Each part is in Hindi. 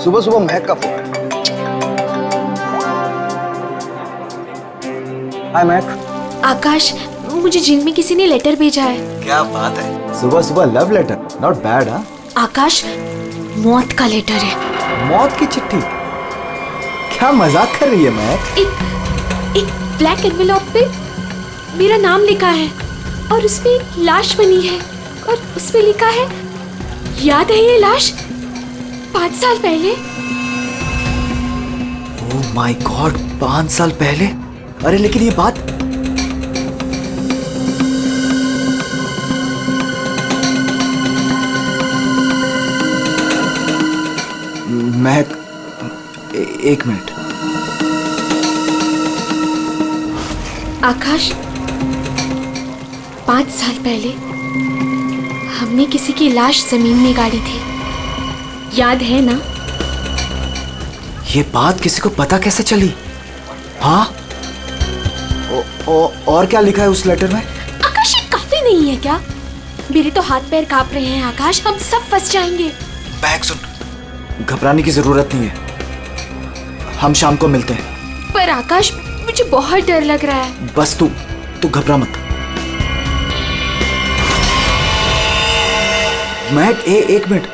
सुबह सुबह महक का फोन। हाय महक। आकाश, मुझे जेल में किसी ने लेटर भेजा है। क्या बात है, सुबह सुबह लव लेटर, नॉट बैड। हाँ आकाश, मौत का लेटर है। मौत की चिट्ठी? क्या मजाक कर रही है महक? एक ब्लैक एनवेलप पे मेरा नाम लिखा है और उसपे एक लाश बनी है और उसपे लिखा है, याद है ये लाश 5 साल पहले? ओह माय गॉड, 5 साल पहले? अरे लेकिन ये बात महक, एक मिनट। आकाश, 5 साल पहले हमने किसी की लाश जमीन में गाड़ी थी, याद है ना? ये बात किसी को पता कैसे चली? हाँ? और क्या लिखा है उस लेटर में? आकाश, ये काफी नहीं है क्या? मेरे तो हाथ पैर कांप रहे हैं आकाश, हम सब फंस जाएंगे। महक सुन, घबराने की जरूरत नहीं है, हम शाम को मिलते हैं। पर आकाश, मुझे बहुत डर लग रहा है। बस तू घबरा मत। महक, एक मिनट,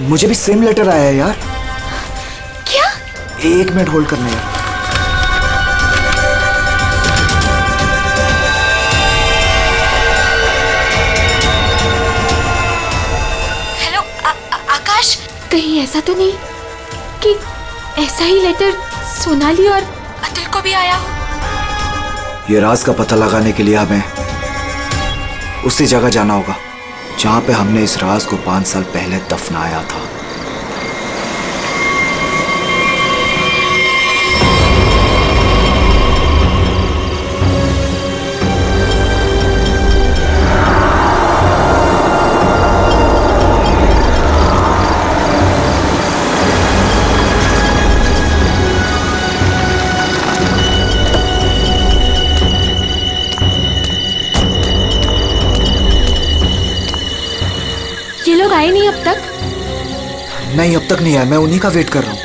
मुझे भी सेम लेटर आया है यार। क्या? एक मिनट होल्ड करना यार। हेलो आकाश, कहीं ऐसा तो नहीं कि ऐसा ही लेटर सोनाली और अतुल को भी आया हो? ये राज का पता लगाने के लिए हमें उसी जगह जाना होगा जहां पे हमने इस राज को 5 साल पहले दफनाया था। ये लोग आए नहीं अब तक? नहीं, अब तक नहीं आया, मैं उन्हीं का वेट कर रहा हूं।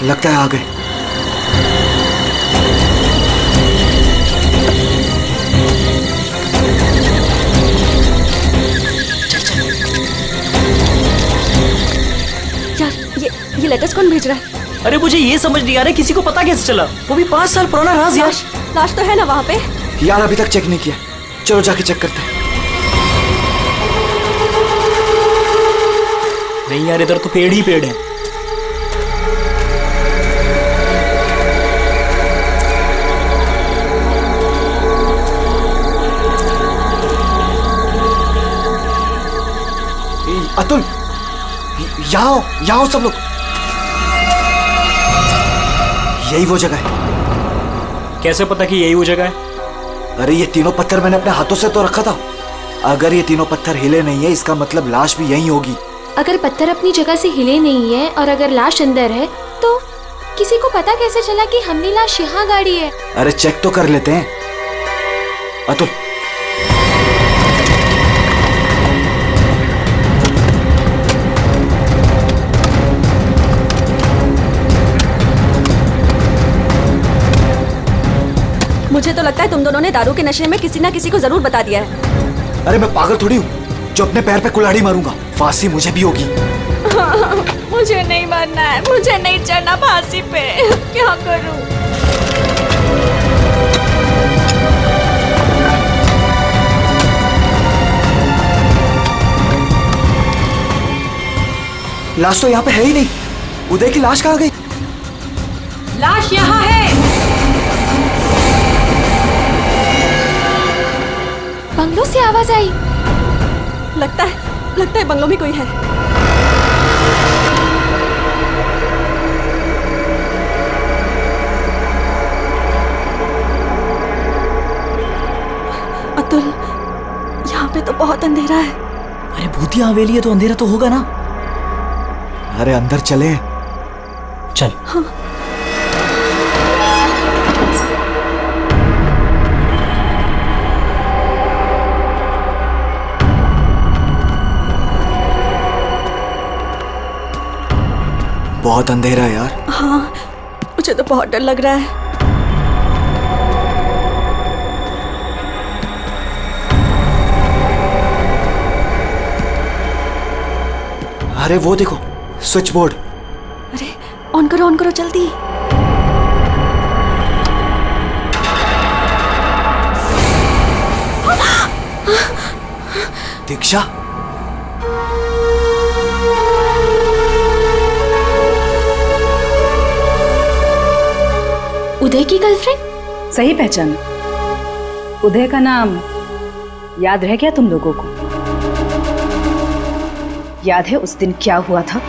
लगता है आ गए। यार, ये लेटर्स कौन भेज रहा है? अरे मुझे ये समझ नहीं आ रहा किसी को पता कैसे चला, वो भी 5 साल पुराना राज यार। लाश तो है ना वहाँ पे? यार अभी तक चेक नहीं किया, चलो जाके चेक करते हैं। नहीं यार, इधर तो पेड़ ही पेड़ है। अतुल, यहाँ आओ सब लोग। यही वो जगह है। कैसे पता कि यही वो जगह है? अरे ये तीनों पत्थर मैंने अपने हाथों से तो रखा था। अगर ये तीनों पत्थर हिले नहीं है, इसका मतलब लाश भी यहीं होगी। अगर पत्थर अपनी जगह से हिले नहीं है और अगर लाश अंदर है, तो किसी को पता कैसे चला कि हमने लाश यहाँ गाड़ी है? अरे चेक तो कर लेते हैं। अतुल, मुझे तो लगता है तुम दोनों ने दारू के नशे में किसी ना किसी को जरूर बता दिया है। अरे मैं पागल थोड़ी हूँ जो अपने पैर पे कुल्हाड़ी मारूंगा। फांसी मुझे भी होगी। मुझे नहीं मरना है, मुझे नहीं चढ़ना फांसी पे। क्या करूं? लाश तो यहाँ पे है ही नहीं। उदय की लाश कहाँ गई? लाश यहाँ है। बंगलों से आवाज आई। लगता है बंगलों में कोई है। अतुल, यहाँ पे तो बहुत अंधेरा है। अरे भूतिया हवेली है तो अंधेरा तो होगा ना। अरे अंदर चले। चल। हाँ। बहुत अंधेरा है यार। हाँ, मुझे तो बहुत डर लग रहा है। अरे वो देखो, स्विच बोर्ड। अरे ऑन करो जल्दी। दीक्षा, उदय की गर्लफ्रेंड? सही पहचाना। उदय का नाम याद रह गया तुम लोगों को? याद है उस दिन क्या हुआ था?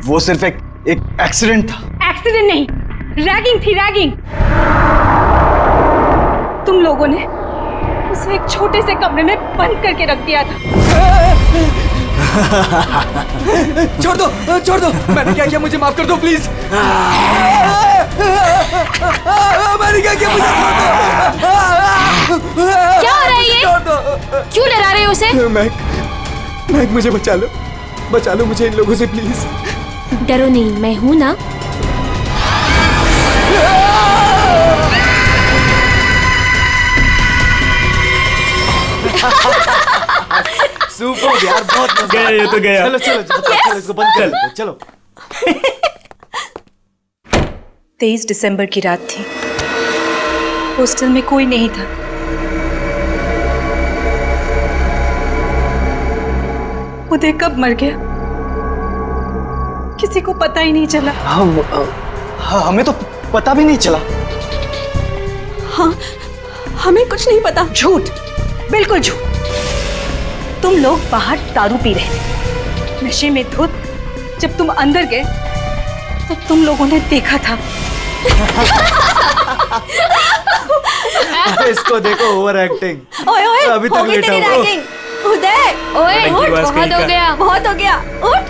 वो सिर्फ एक एक्सीडेंट था। एक्सीडेंट नहीं, रैगिंग थी, रैगिंग। तुम लोगों ने उसे एक छोटे से कमरे में बंद करके रख दिया था। छोड़ दो, मैंने क्या किया, मुझे माफ कर दो प्लीज। मैंने क्या किया, मुझे छोड़ दो। क्या हो रहा है ये? क्यों डरा रहे हो उसे? मैक, मुझे बचा लो मुझे इन लोगों से प्लीज। डरो नहीं, मैं हूं ना। सुपर यार, बहुत मजा गया ये तो गया। चलो इसको बंद कर लो, चलो। 23 दिसंबर की रात थी। हॉस्टल में कोई नहीं था। उदय कब मर गया किसी को पता ही नहीं चला। हाँ, हमें तो पता भी नहीं चला। हाँ, हमें कुछ नहीं पता। झूठ, बिल्कुल झूठ। तुम लोग बाहर दारू पी रहे थे, नशे में धुत। जब तुम अंदर गए तो तुम लोगों ने देखा था। इसको देखो, ओवर एक्टिंग। ओए अभी तक लेटा हुआ। उदय, ओए उठ, बहुत हो गया। उठ।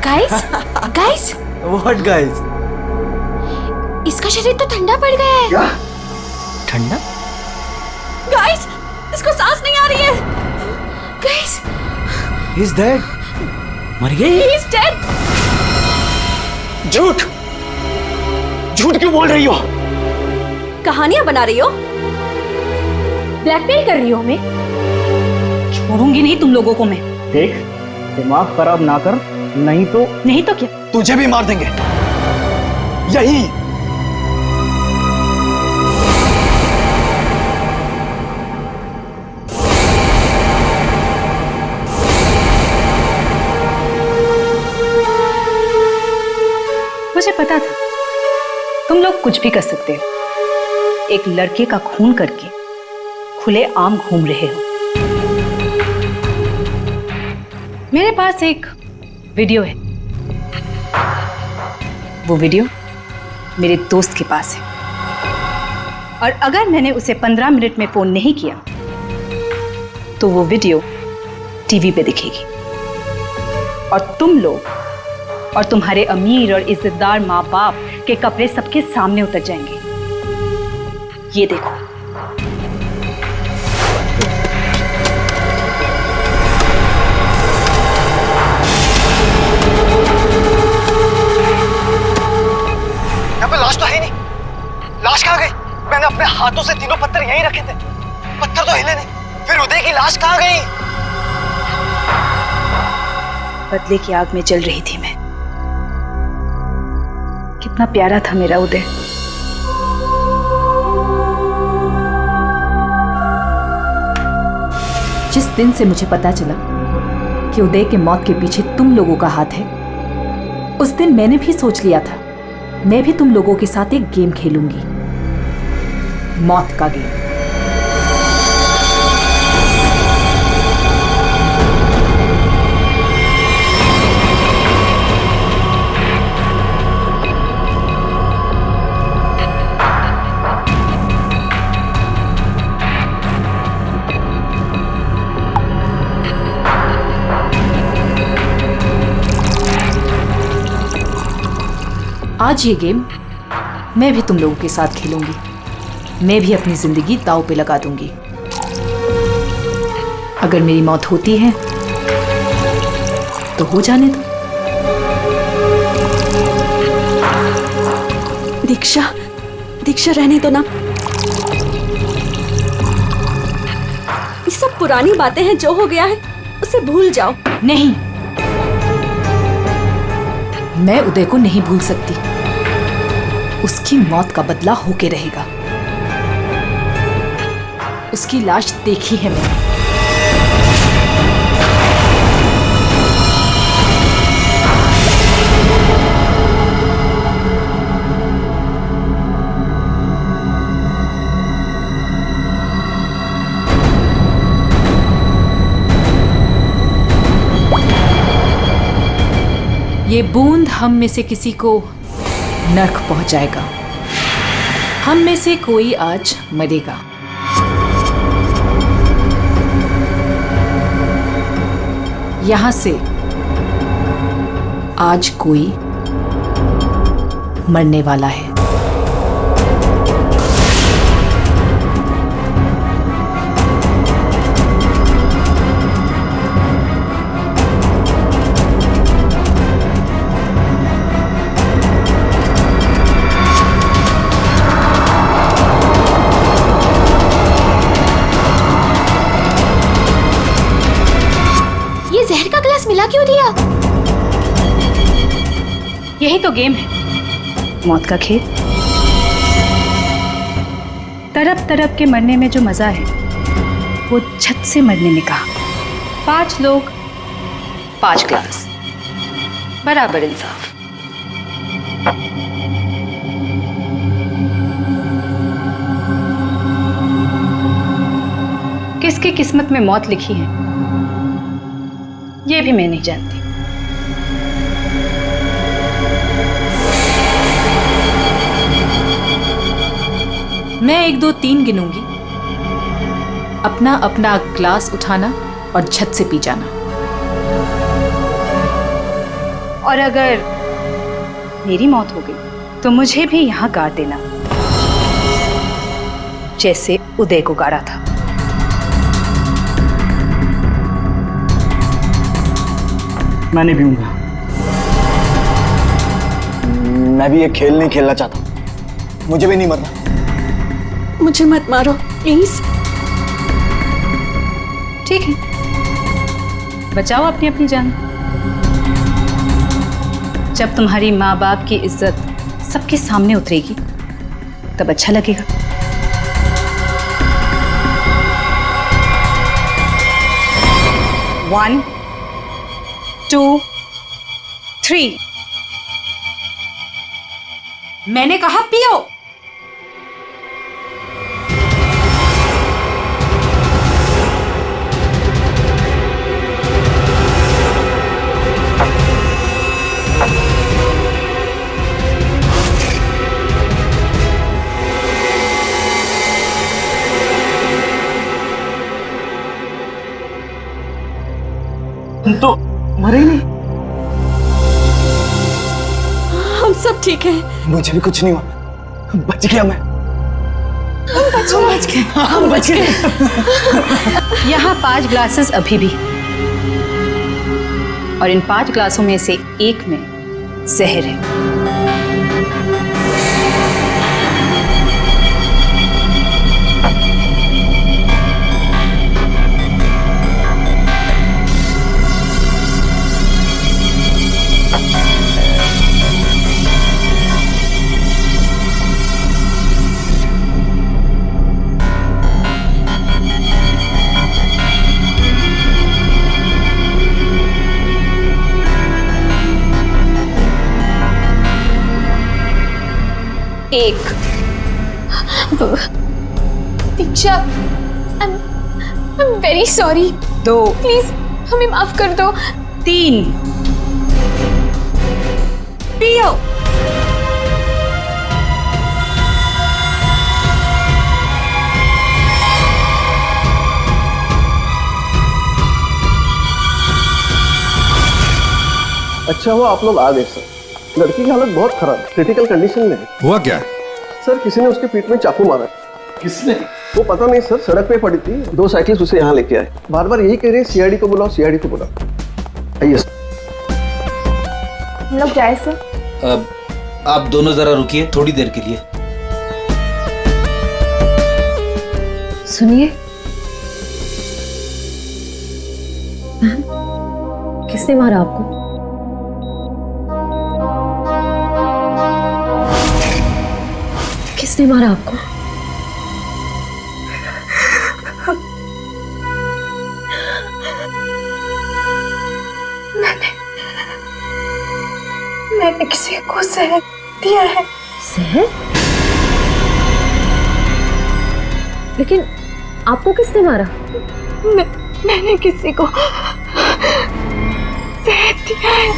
Guys, what guys? इसका शरीर तो ठंडा पड़ गया है। क्या? ठंडा? गाइस, इसको सांस नहीं आ रही है। Guys, He's dead. मर गई? He is dead. झूठ क्यों बोल रही हो? कहानियां बना रही हो? ब्लैकमेल कर रही हो हमें? छोड़ूंगी नहीं तुम लोगों को मैं। देख, दिमाग खराब ना कर, नहीं तो क्या? तुझे भी मार देंगे यही। मुझे पता था तुम लोग कुछ भी कर सकते हो। एक लड़के का खून करके खुले आम घूम रहे हो। मेरे पास एक वीडियो है। वो वीडियो मेरे दोस्त के पास है, और अगर मैंने उसे 15 मिनट में फोन नहीं किया तो वो वीडियो टीवी पे दिखेगी, और तुम लोग और तुम्हारे अमीर और इज्जतदार माँ बाप के कपड़े सबके सामने उतर जाएंगे। ये देखो। यहाँ पे लाश तो है ही नहीं। लाश कहाँ गई? मैंने अपने हाथों से तीनों पत्थर यहीं रखे थे, पत्थर तो हिले नहीं। फिर उदय की लाश कहाँ गई? बदले की आग में जल रही थी मैं। कितना प्यारा था मेरा उदय। जिस दिन से मुझे पता चला कि उदय के मौत के पीछे तुम लोगों का हाथ है, उस दिन मैंने भी सोच लिया था मैं भी तुम लोगों के साथ एक गेम खेलूंगी, मौत का गेम। आज ये गेम मैं भी तुम लोगों के साथ खेलूंगी। मैं भी अपनी जिंदगी दांव पे लगा दूंगी। अगर मेरी मौत होती है तो हो जाने दो। दीक्षा, दीक्षा रहने दो ना। ये सब पुरानी बातें हैं, जो हो गया है उसे भूल जाओ। नहीं, मैं उदय को नहीं भूल सकती। उसकी मौत का बदला होके रहेगा। उसकी लाश देखी है मैंने। ये बूंद हम में से किसी को नर्क पहुंचाएगा। हम में से कोई आज मरेगा। यहां से आज कोई मरने वाला है। जहर का ग्लास मिला क्यों दिया? यही तो गेम है, मौत का खेल। तरफ तरफ के मरने में जो मजा है वो छत से मरने में कहा। 5 लोग 5 ग्लास, बराबर इंसाफ। किसकी किस्मत में मौत लिखी है ये भी मैं नहीं जानती। मैं 1 2 3 गिनूंगी। अपना अपना ग्लास उठाना और छत से पी जाना। और अगर मेरी मौत हो गई तो मुझे भी यहां गाड़ देना, जैसे उदय को गाड़ा था। मैं नहीं पीऊंगा। मैं भी ये खेल नहीं खेलना चाहता। मुझे भी नहीं मरना। मुझे मत मारो प्लीज। ठीक है, बचाओ अपनी अपनी जान। जब तुम्हारी माँ बाप की इज्जत सबके सामने उतरेगी तब अच्छा लगेगा। One, 2, 3। मैंने कहा पियो। तुम तो मरे ही नहीं। हम सब ठीक हैं। मुझे भी कुछ नहीं हुआ। बच गया मैं। हम बच गए। यहाँ 5 ग्लासेस अभी भी, और इन 5 ग्लासों में से एक में जहर है। 1। Diksha, I am very sorry. 2, please हमें माफ कर दो। 3। पियो। अच्छा हुआ आप लोग आ गए सर। लड़की की हालत बहुत खराब, क्रिटिकल कंडीशन में है। हुआ क्या? सर किसी ने उसके पीठ में चाकू मारा। किसने? वो पता नहीं सर, सड़क पे पड़ी थी, 2 साइकिल्स उसे यहाँ लेके आए। बार बार यही कह रहे सीआईडी को बुलाओ, सीआईडी को बुलाओ। आइए सर। हम लोग जाए सर? अब आप दोनों जरा रुकिए थोड़ी देर के लिए। सुनिए मैम, किसने मारा आपको? किसने मारा आपको? मैंने किसी को जहर दिया है। जहर? लेकिन आपको किसने मारा? मैंने किसी को जहर दिया है।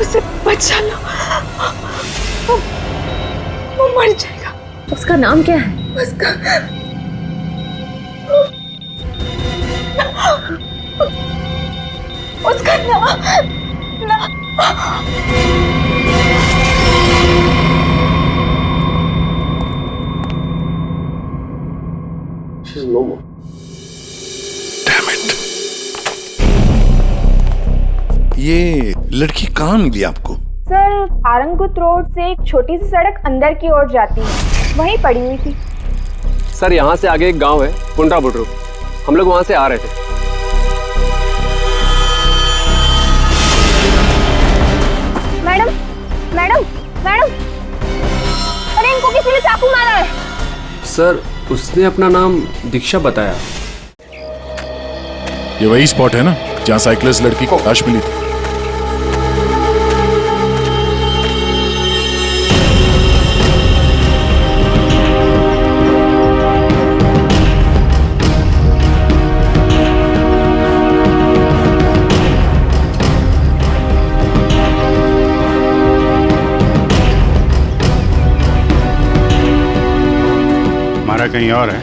उसे बचा लो, वो मर जाएगा। उसका नाम क्या है? उसका नाम She's no more. Damn it. ये लड़की कहाँ मिली आपको? सर आरंगुत रोड से एक छोटी सी सड़क अंदर की ओर जाती है, वहीं पड़ी हुई थी। सर यहाँ से आगे एक गांव है पुंडा बुड्रू, हम लोग वहां से आ रहे थे। मैडम मैडम मैडम, अरे इनको किसी ने चाकू मारा है। सर उसने अपना नाम दीक्षा बताया। ये वही स्पॉट है ना जहाँ साइकिलिस्ट लड़की को लाश मिली थी? मारा कहीं और है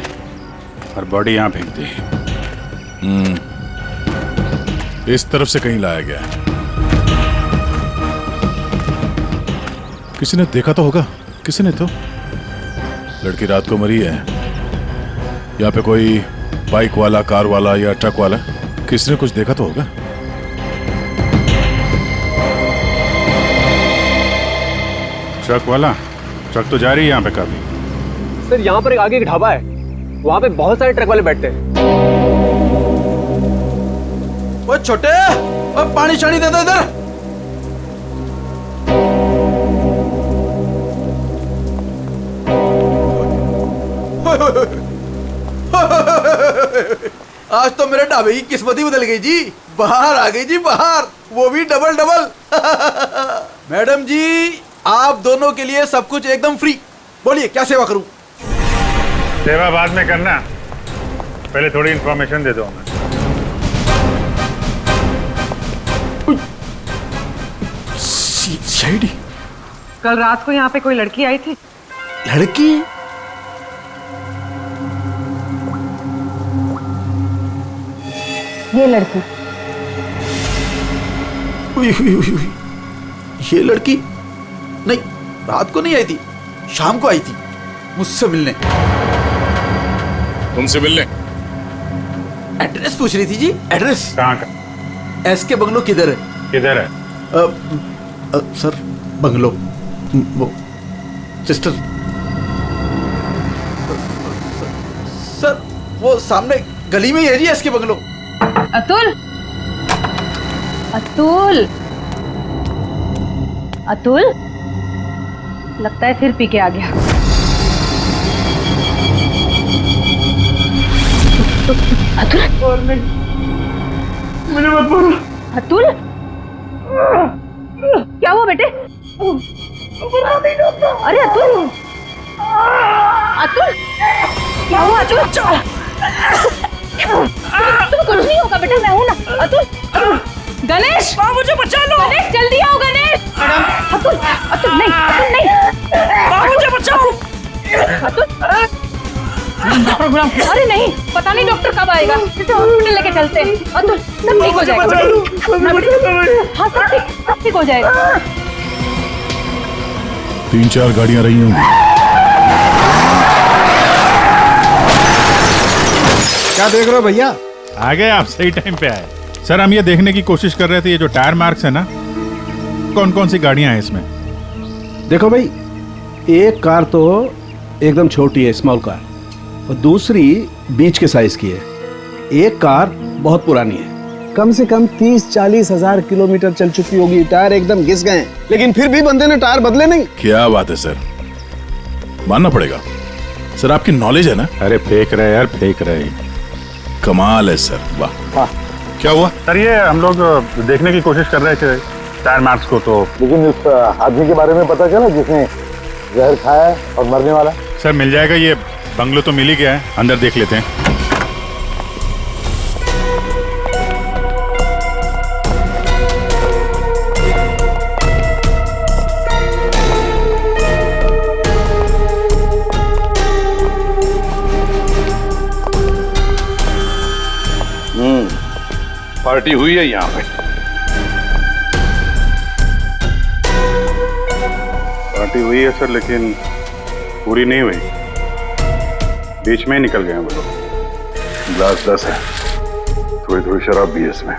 और बॉडी यहाँ फेंक दी। इस तरफ से कहीं लाया गया है। किसी ने देखा तो होगा, किसी ने तो। लड़की रात को मरी है। यहाँ पे कोई बाइक वाला, कार वाला या ट्रक वाला, किसी ने कुछ देखा तो होगा। ट्रक वाला? ट्रक तो जा रही है यहाँ पे काफी। सर यहाँ पर आगे एक ढाबा है, वहाँ पे बहुत सारे ट्रक वाले बैठते हैं। वो छोटे, वो पानी शानी दे दो इधर। आज तो मेरे ढाबे की किस्मत ही बदल गई जी। बाहर आ गई जी, बाहर, वो भी डबल डबल। मैडम जी आप दोनों के लिए सब कुछ एकदम फ्री। बोलिए क्या सेवा करूं? सेवा बाद में करना, पहले थोड़ी इंफॉर्मेशन दे दो हमें। सीआईडी? कल रात को यहाँ पे कोई लड़की आई थी। लड़की? ये लड़की। ये लड़की? नहीं, रात को नहीं आई थी, शाम को आई थी मुझसे मिलने। तुमसे मिलने? एड्रेस पूछ रही थी जी। एड्रेस कहाँ का? एसके बंगलो किधर है? किधर है? सर बंगलो वो सिस्टर। सर वो सामने गली में ही है जी एसके बंगलो। अतुल, अतुल, अतुल, लगता है फिर पी के आ गया। अतुल, मैंने मत बोला। अतुल, क्या हुआ बेटे? अरे अतुल, अतुल क्या हुआ अतुल? तुम्हें कुछ नहीं होगा बेटा, मैं हूं ना। अतुल, गणेश मुझे बचा लो। गणेश जल्दी आओ गणेश। अतुल, अतुल नहीं, अतुल नहीं, मुझे बचाओ। अतुल प्रोग्राम, अरे नहीं, पता नहीं डॉक्टर कब आएगा, इसे हॉस्पिटल लेके चलते हैं। अतुल सब ठीक हो जाएगा। हाँ सब ठीक हो जाएगा। 3-4 गाड़ियां रही होंगी। क्या देख रहे हो भैया? आ गए आप, सही टाइम पे आए। सर हम ये देखने की कोशिश कर रहे थे ये जो टायर मार्क्स है ना, कौन कौन सी गाड़ियां हैं इसमें। देखो भाई, एक कार तो एकदम छोटी है, स्मॉल कार, और दूसरी बीच के साइज की है। एक कार बहुत पुरानी है, कम से कम 30-40 हजार किलोमीटर चल चुकी होगी, टायर एकदम घिस गए हैं, लेकिन फिर भी बंदे ने टायर बदले नहीं। क्या बात है सर, मानना पड़ेगा सर, आपकी नॉलेज है ना। अरे फेंक रहे यार, फेंक रहे, कमाल है सर, वाह। क्या हुआ सर? ये हम लोग देखने की कोशिश कर रहे थे टायर मार्क्स को, तो लेकिन उस आदमी के बारे में पता चला जिसने जहर खाया है और मरने वाला? सर मिल जाएगा, ये बंगलो तो मिल ही गया है, अंदर देख लेते हैं। पार्टी हुई है यहाँ पे। पार्टी हुई है सर, लेकिन पूरी नहीं हुई, बीच में निकल गए वो लोग। ग्लास 10 है, थोड़ी थोड़ी शराब भी है इसमें।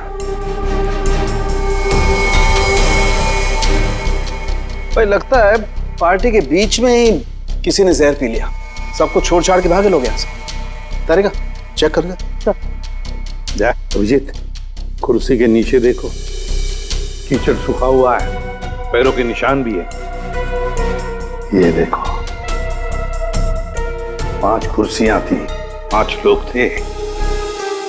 भाई लगता है पार्टी के बीच में ही किसी ने जहर पी लिया, सबको छोड़ छाड़ के भागे लोग यहाँ से। तारिका चेक कर ले। जा अभिजीत, कुर्सी के नीचे देखो, कीचड़ सूखा हुआ है, पैरों के निशान भी है। ये देखो, 5 कुर्सियां थी, 5 लोग थे,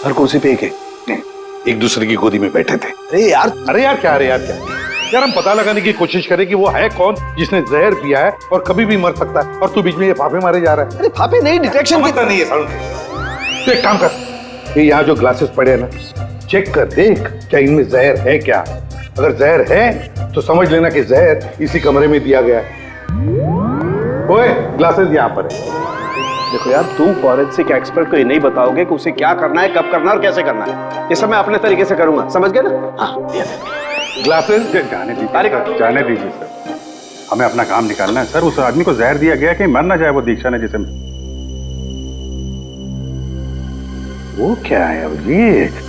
हर कुर्सी पे एक दूसरे की गोदी में बैठे थे। अरे यार क्या यार, हम पता लगाने की कोशिश करें कि वो है कौन जिसने जहर पिया है और कभी भी मर सकता है, और तू बीच में ये फाफे मारे जा रहा है। अरे फाफे नहीं, डिटेक्शन की नहीं है। तो एक काम कर, ये यहाँ जो ग्लासेस पड़े हैं ना, चेक कर देख क्या इनमें जहर है क्या। अगर जहर है तो समझ लेना कि जहर इसी कमरे में दिया गया है। ओए ग्लासेस यहाँ पर है। देखो यार, तुम फॉरेंसिक एक्सपर्ट को ये नहीं बताओगे कि उसे क्या करना है, कब करना है और कैसे करना है। ये सब मैं अपने तरीके से करूंगा, समझ गए ना? हाँ ग्लासेस जाने दीजिए, जाने दीजिए सर, हमें अपना काम निकालना है। सर उस आदमी को जहर दिया गया कि मर ना जाए वो दीक्षा ने जिसे। वो क्या है अभिजीत?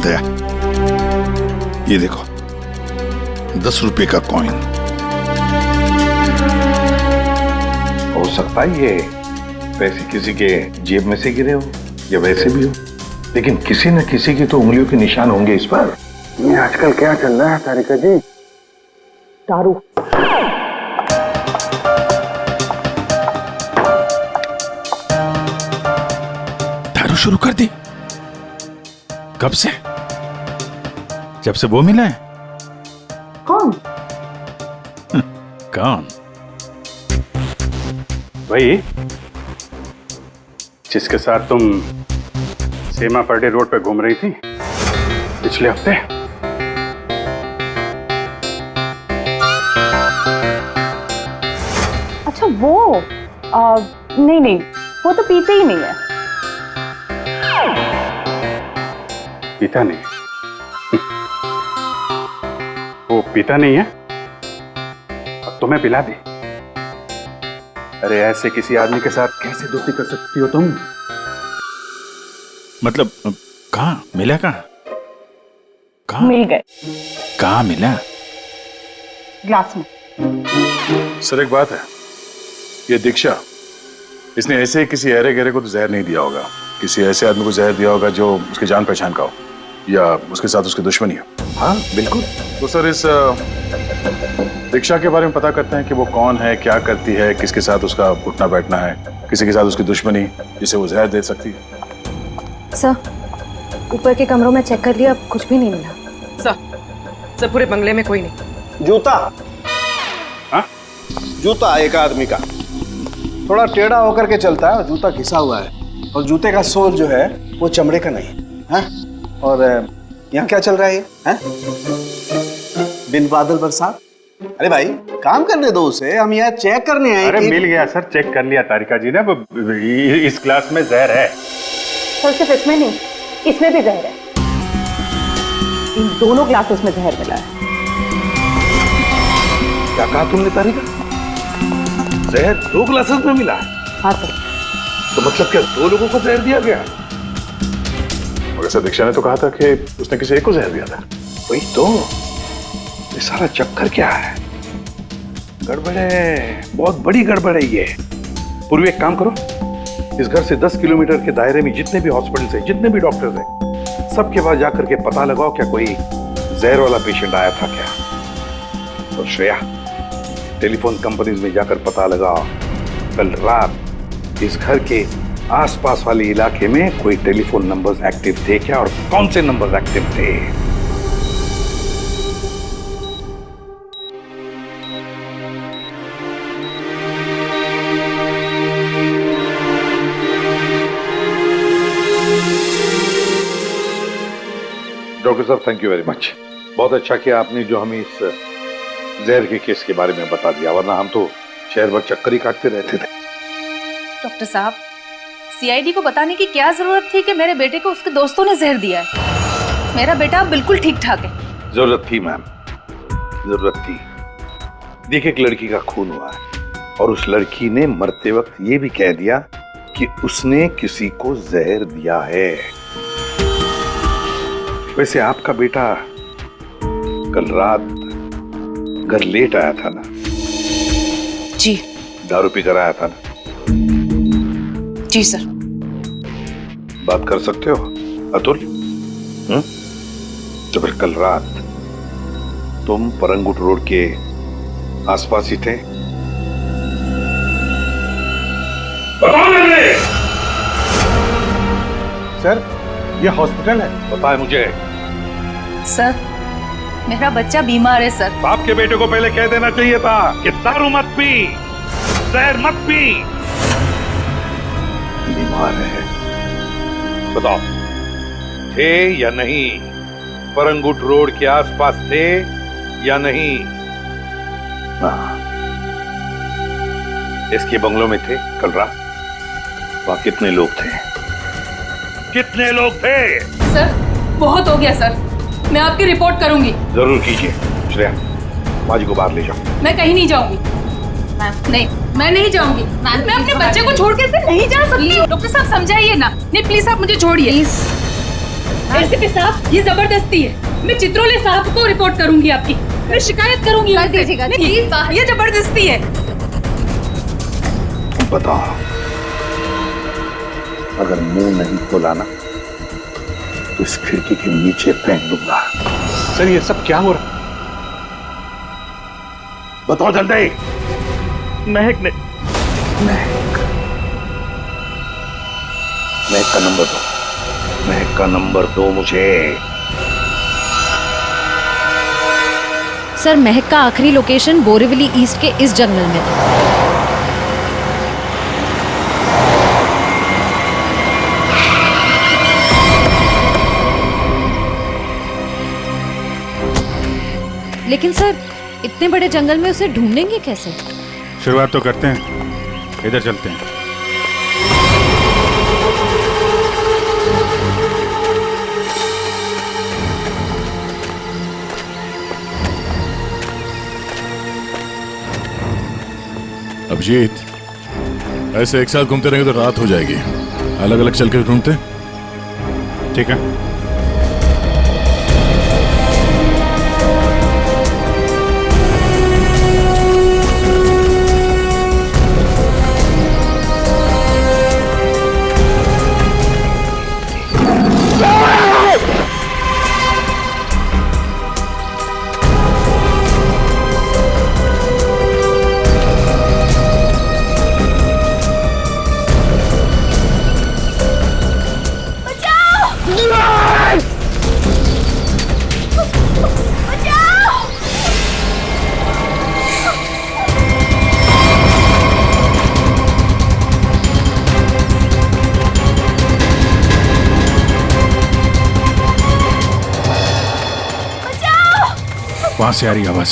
दया, ये देखो 10 रुपए का कॉइन। हो सकता है ये पैसे किसी के जेब में से गिरे हो या वैसे भी हो, लेकिन किसी न किसी की तो उंगलियों के निशान होंगे इस पर। ये आजकल क्या चल रहा है तारिका जी? दारू। दारू शुरू कर दी? कब से? जब से वो मिला है? कौन? कौन? वही जिसके साथ तुम सीमा पर्डे रोड पे घूम रही थी पिछले हफ्ते। अच्छा वो नहीं, वो तो पीते ही नहीं है। पीता नहीं? वो पीता नहीं है, अब तुम्हें पिला दे। अरे ऐसे किसी आदमी के साथ कैसे दोस्ती कर सकती हो तुम? मतलब कहाँ मिला? कहाँ मिल गए? कहाँ मिला? ग्लास में। सर एक बात है, ये दीक्षा इसने ऐसे किसी अहरे गहरे को तो जहर नहीं दिया होगा। किसी ऐसे आदमी को जहर दिया होगा जो उसकी जान पहचान का हो या उसके साथ उसकी दुश्मनी हो। हाँ बिल्कुल। तो सर इस दीक्षा के बारे में पता करते हैं कि वो कौन है, क्या करती है, किसके साथ उसका उठना बैठना है, किसी के साथ उसकी दुश्मनी जिसे वो जहर दे सकती है। सर ऊपर के कमरों में चेक कर लिया, कुछ भी नहीं मिला। सर पूरे बंगले में कोई नहीं। जूता। हाँ? जूता एक आदमी का थोड़ा टेढ़ा होकर के चलता है और जूता घिसा हुआ है, और जूते का सोल जो है वो चमड़े का नहीं है। और यहाँ क्या चल रहा है? हैं? बिन बादल बरसात। अरे भाई काम करने दो उसे, हम यहाँ चेक करने आए। अरे मिल गया सर, चेक कर लिया तारिका जी ने। इस क्लास में जहर है। सर सिर्फ इसमें नहीं, इसमें भी जहर है। इन दोनों ग्लासेस में जहर मिला है। क्या कहा तुमने तारिका? जहर 2 ग्लासेस में मिला? हाँ सर। तो मतलब क्या 2 लोगों को जहर दिया गया? मगर सर दीक्षा ने तो कहा था कि उसने किसी एक को जहर दिया था। वही तो, ये सारा चक्कर क्या है? गड़बड़ है, बहुत बड़ी गड़बड़ है ये। पूर्वी एक काम करो, इस घर से 10 किलोमीटर के दायरे में जितने भी हॉस्पिटल्स हैं, जितने भी डॉक्टर्स हैं, सबके पास जाकर के पता लगाओ क्या कोई जहर वाला पेशेंट आया था क्या। और श्रेया, टेलीफोन कंपनीज में जाकर पता लगाओ कल रात इस घर के आसपास वाले इलाके में कोई टेलीफोन नंबर्स एक्टिव थे क्या, और कौन से नंबर्स एक्टिव थे। डॉक्टर साहब थैंक यू वेरी मच। बहुत अच्छा किया आपने जो हमें इस जहर के केस के बारे में बता दिया, वरना हम तो शहर भर चक्कर ही काटते रहते थे। डॉक्टर साहब, सीआईडी को बताने की क्या जरूरत थी कि मेरे बेटे को उसके दोस्तों ने जहर दिया है। मेरा बेटा बिल्कुल ठीक ठाक है। जरूरत थी मैम, जरूरत थी। देखिए एक लड़की का खून हुआ है और उस लड़की ने मरते वक्त ये भी कह दिया कि उसने किसी को जहर दिया है। वैसे आपका बेटा कल रात घर लेट आया था ना? जी। दारू पीकर आया था ना? जी सर। बात कर सकते हो अतुल? तो फिर कल रात तुम परंगुट रोड के आसपास ही थे? सर ये हॉस्पिटल है। पता है मुझे। सर मेरा बच्चा बीमार है सर। बाप के बेटे को पहले कह देना चाहिए था कि दारू मत पी, जहर मत पी। बीमार है, बताओ थे या नहीं? परंगुट रोड के आसपास थे या नहीं? हाँ, इसके बंगलों में थे कल रात। वहां कितने लोग थे? कितने लोग थे? सर बहुत हो गया सर, मैं आपकी रिपोर्ट करूंगी। जरूर कीजिए। श्रेया, माँ जी को बाहर ले जाओ। मैं कहीं नहीं जाऊंगी। नहीं, मैं नहीं जाऊंगी। मैं अपने बच्चे को छोड़ के ऐसे नहीं जा सकती। डॉक्टर साहब समझाइए ना। नहीं प्लीज आप मुझे छोड़िए। एसीपी साहब ये जबरदस्ती है। मैं चित्रोले साहब को रिपोर्ट करूंगी आपकी। मैं शिकायत करूंगी। कर दीजिएगा प्लीज। ये जबरदस्ती है। बताओ, अगर मुंह नहीं खोला ना तो इस खिड़की के नीचे फेंक दूंगा। सर ये सब क्या हो रहा? बताओ जल्दी। महक ने। महक का नंबर दो। महक का नंबर दो मुझे। सर महक का आखिरी लोकेशन बोरीवली ईस्ट के इस जंगल में था। लेकिन सर इतने बड़े जंगल में उसे ढूंढेंगे कैसे? शुरुआत तो करते हैं, इधर चलते हैं। अभिजीत, ऐसे एक साथ घूमते रहेंगे तो रात हो जाएगी। अलग अलग चल के ढूंढते। ठीक है। कहां से आ रही आवाज?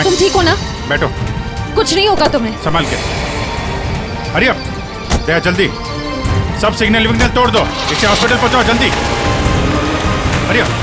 तुम ठीक हो ना? बैठो। कुछ नहीं होगा तुम्हें। संभाल के। हरी अप, दया जल्दी। सब सिग्नल विग्नल तोड़ दो, इसे हॉस्पिटल पहुंचाओ जल्दी। Hurry up.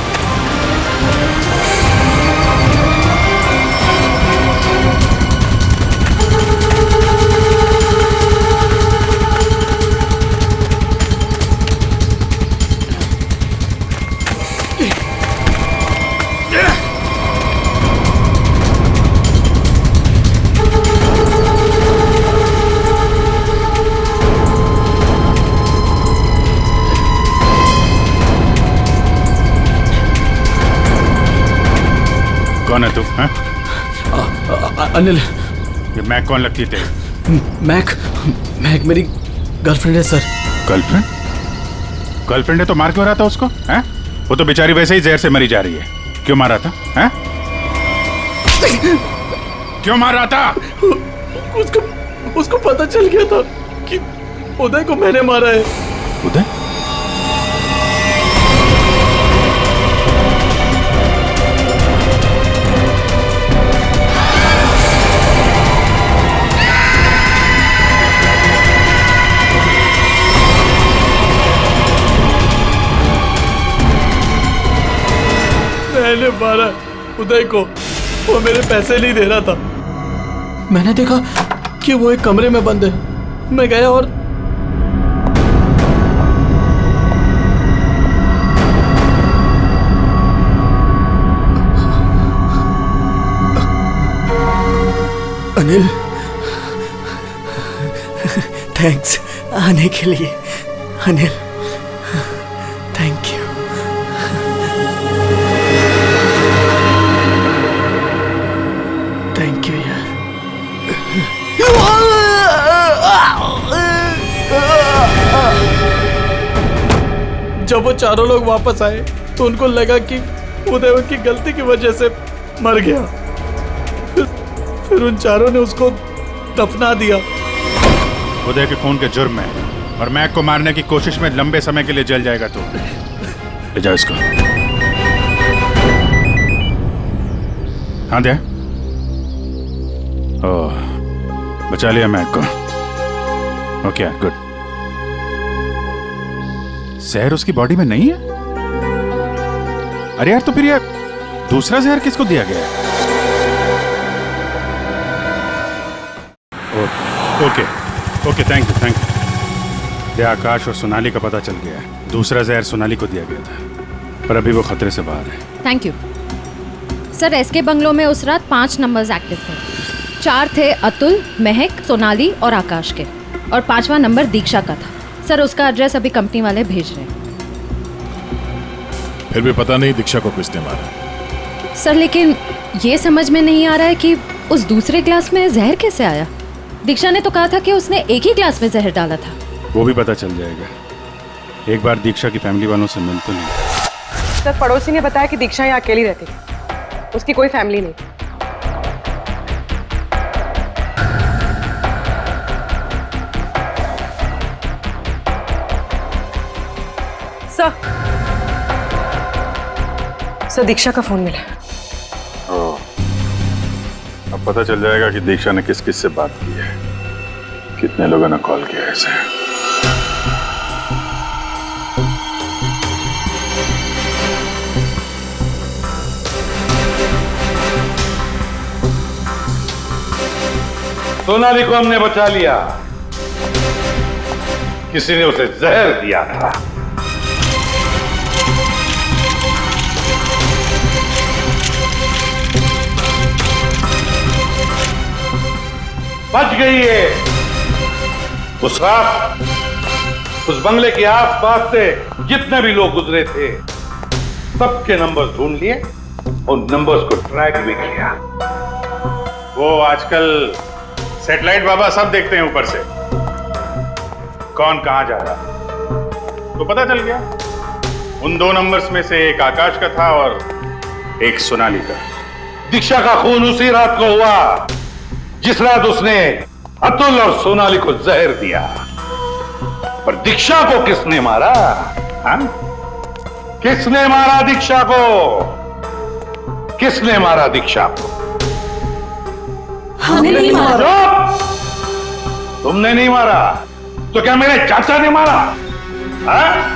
कौन है तू? अनिल। ये मैक कौन लगती है तेरी? मैक मेरी गर्लफ्रेंड है सर। गर्लफ्रेंड? गर्लफ्रेंड है तो मार क्यों रहा था उसको? हैं? वो तो बेचारी वैसे ही जहर से मरी जा रही है। क्यों मार रहा था? हैं? क्यों मार रहा था? उसको पता चल गया था कि उदय को मैंने मारा है। उदय? मैंने मारा उदय को, वो मेरे पैसे नहीं दे रहा था। मैंने देखा कि वो एक कमरे में बंद है। मैं गया और अनिल, थैंक्स आने के लिए। Anil, thank you. Thank you यार। जब वो चारों लोग वापस आए तो उनको लगा कि उदय उनकी गलती की वजह से मर गया। फिर उन चारों ने उसको दफना दिया। उदय के खून के जुर्म में और मैक को मारने की कोशिश में लंबे समय के लिए जल जाएगा तू। ले जाओ इसको। हाँ दे। ओह, बचा लिया मैक को। Okay good. जहर उसकी बॉडी में नहीं है? अरे यार, तो फिर यार दूसरा जहर किसको दिया गया है? Okay okay, thank you. Akash और सोनाली का पता चल गया है। दूसरा जहर सोनाली को दिया गया था, पर अभी वो खतरे से बाहर है। Thank you sir. SK bungalow में उस रात 5 नंबर्स एक्टिव थे। 4 थे अतुल, महक, सोनाली और आकाश के, और 5वां नंबर दीक्षा का था। सर उसका एड्रेस अभी कंपनी वाले भेज रहे हैं। फिर भी पता नहीं दीक्षा को किसने मारा। सर लेकिन ये समझ में नहीं आ रहा है कि उस दूसरे ग्लास में जहर कैसे आया। दीक्षा ने तो कहा था कि उसने एक ही ग्लास में जहर डाला था। वो भी पता चल जाएगा। एक बार दीक्षा की फैमिली वालों से मिल तो नहीं। सर पड़ोसी ने बताया कि दीक्षा यहाँ अकेली रहती है, उसकी कोई फैमिली नहीं। सर दीक्षा का फोन मिला। अब पता चल जाएगा कि दीक्षा ने किस किस से बात की है। कितने लोगों ने कॉल किया ऐसे? सोनाली को हमने बचा लिया। किसी ने उसे जहर दिया था। बच गई है। उस रात उस बंगले के आसपास से जितने भी लोग गुजरे थे सबके नंबर्स ढूंढ लिए और नंबर्स को ट्रैक भी किया। वो आजकल सैटेलाइट बाबा सब देखते हैं ऊपर से, कौन कहां जा रहा। तो पता चल गया उन 2 नंबर्स में से एक आकाश का था और एक सोनाली का। दीक्षा का खून उसी रात को हुआ जिस रात उसने अतुल और सोनाली को जहर दिया। पर दीक्षा को किसने मारा? हाँ? किसने मारा दीक्षा को? किसने मारा दीक्षा को? हमने नहीं मारा। तुमने नहीं मारा तो क्या मेरे चाचा ने मारा? हाँ?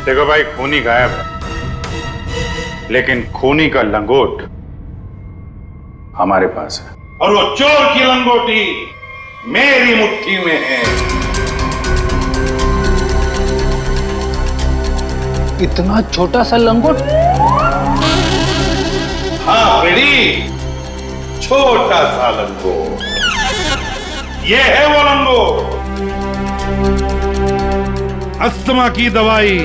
देखो भाई, खूनी गायब है, लेकिन खूनी का लंगोट हमारे पास है। और वो चोर की लंगोटी मेरी मुट्ठी में है। इतना छोटा सा लंगोट? हाँ फ्रेडी, छोटा सा लंगोट। ये है वो लंगोट। अस्थमा की दवाई,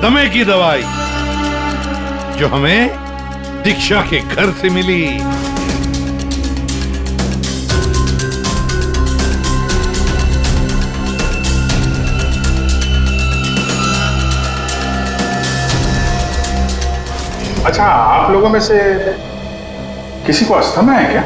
दमे की दवाई जो हमें दीक्षा के घर से मिली। अच्छा, आप लोगों में से किसी को अस्थमा है क्या?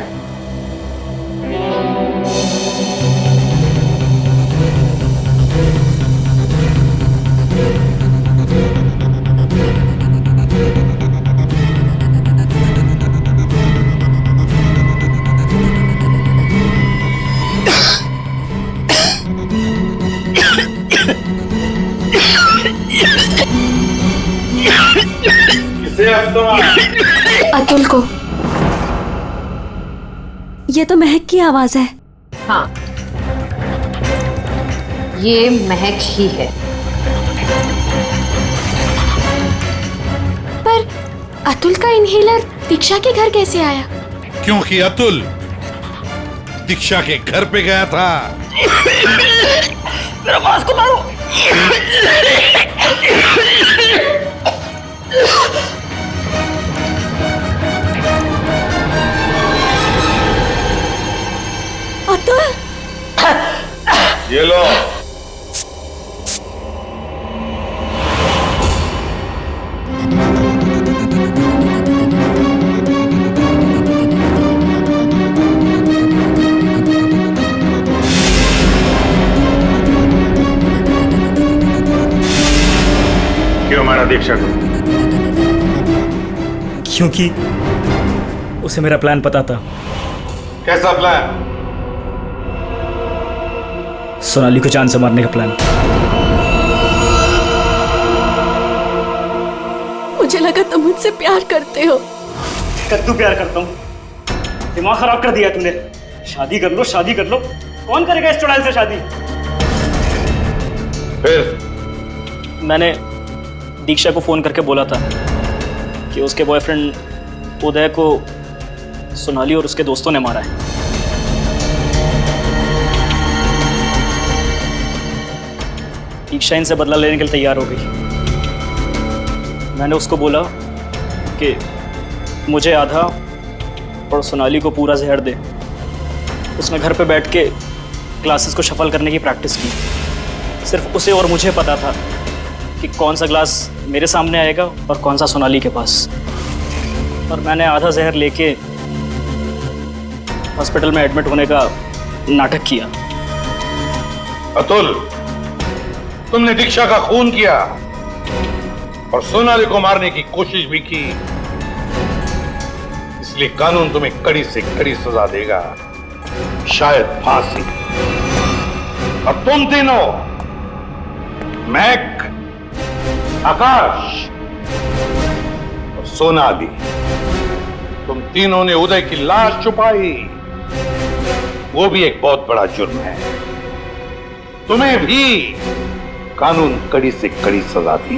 अतुल को। ये तो महक की आवाज है। हाँ, ये महक ही है। पर अतुल का इनहेलर दीक्षा के घर कैसे आया? क्योंकि अतुल दीक्षा के घर पे गया था। मेरा मास्क उतारो। अतुल, ये लो। क्यों मारा दीक्षा को? क्योंकि उसे मेरा प्लान पता था। कैसा प्लान? सोनाली को जान से मारने का प्लान। मुझे लगा तुम मुझसे प्यार करते हो। कद्दू प्यार करता हूँ। दिमाग खराब कर दिया तुमने। शादी कर लो, शादी कर लो। कौन करेगा इस चुड़ैल से शादी? फिर मैंने दीक्षा को फोन करके बोला था कि उसके बॉयफ्रेंड उदय को सोनाली और उसके दोस्तों ने मारा है। दीक्षा इनसे बदला लेने के लिए तैयार हो गई। मैंने उसको बोला कि मुझे आधा और सोनाली को पूरा जहर दे। उसने घर पे बैठ के क्लासेस को शफल करने की प्रैक्टिस की। सिर्फ उसे और मुझे पता था कि कौन सा ग्लास मेरे सामने आएगा और कौन सा सोनाली के पास। और मैंने आधा जहर लेके हॉस्पिटल में एडमिट होने का नाटक किया। अतुल, तुमने दीक्षा का खून किया और सोनाली को मारने की कोशिश भी की, इसलिए कानून तुम्हें कड़ी से कड़ी सजा देगा, शायद फांसी। और तुम तीनों, महक, आकाश और सोनाली, तुम तीनों ने उदय की लाश छुपाई, वो भी एक बहुत बड़ा जुर्म है। तुम्हें भी कानून कड़ी से कड़ी सजा दी।